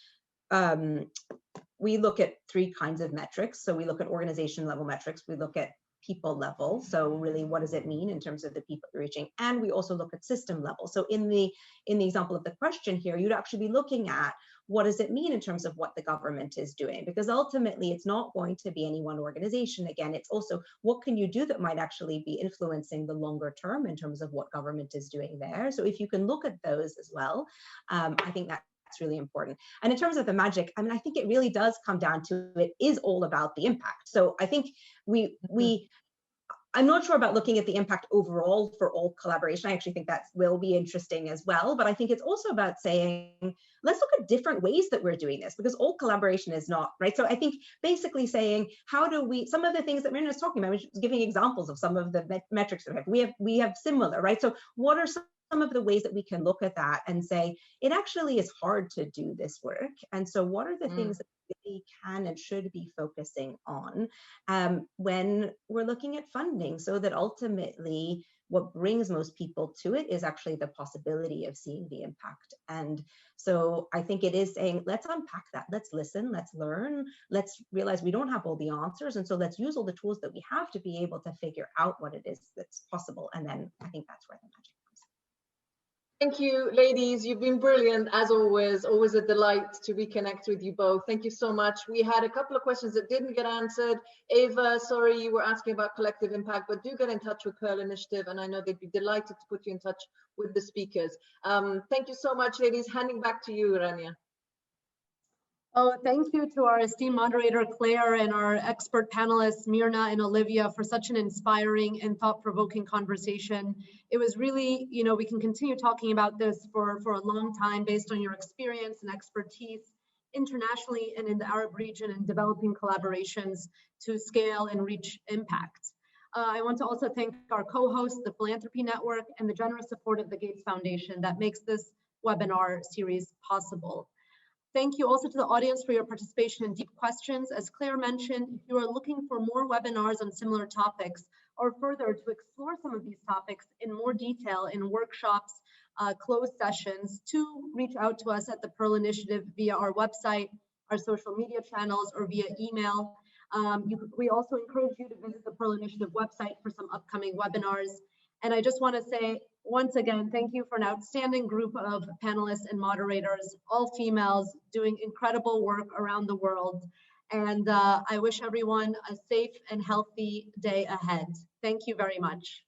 we look at 3 kinds of metrics. So we look at organization level metrics, we look at people level. So really, what does it mean in terms of the people you're reaching? And we also look at system level. So in the example of the question here, you'd actually be looking at what does it mean in terms of what the government is doing? Because ultimately, it's not going to be any one organization. Again, it's also what can you do that might actually be influencing the longer term in terms of what government is doing there. So if you can look at those as well, I think that's really important. And in terms of the magic, I mean, I think it really does come down to it is all about the impact. So I think I'm not sure about looking at the impact overall for all collaboration. I actually think that will be interesting as well. But I think it's also about saying, let's look at different ways that we're doing this, because all collaboration is not, right? So I think basically saying, how do we, some of the things that Myrna was talking about, giving examples of some of the metrics that we have similar, right? So what are some of the ways that we can look at that and say, it actually is hard to do this work. And so what are the things that we can and should be focusing on when we're looking at funding, so that ultimately what brings most people to it is actually the possibility of seeing the impact. And so I think it is saying, let's unpack that, let's listen, let's learn, let's realize we don't have all the answers. And so let's use all the tools that we have to be able to figure out what it is that's possible. And then I think that's where the magic comes. Thank you, ladies. You've been brilliant, as always. Always a delight to reconnect with you both. Thank you so much. We had a couple of questions that didn't get answered. Ava, sorry, you were asking about collective impact, but do get in touch with Pearl Initiative, and I know they'd be delighted to put you in touch with the speakers. Thank you so much, ladies. Handing back to you, Rania. Oh, thank you to our esteemed moderator, Claire, and our expert panelists, Myrna and Olivia, for such an inspiring and thought-provoking conversation. It was really, you know, we can continue talking about this for a long time based on your experience and expertise internationally and in the Arab region and developing collaborations to scale and reach impact. I want to also thank our co-hosts, the Philanthropy Network, and the generous support of the Gates Foundation that makes this webinar series possible. Thank you also to the audience for your participation and deep questions. As Claire mentioned, if you are looking for more webinars on similar topics, or further to explore some of these topics in more detail in workshops, closed sessions, to reach out to us at the Pearl Initiative via our website, our social media channels, or via email. We also encourage you to visit the Pearl Initiative website for some upcoming webinars. And I just want to say, once again, thank you for an outstanding group of panelists and moderators, all females, doing incredible work around the world. And I wish everyone a safe and healthy day ahead. Thank you very much.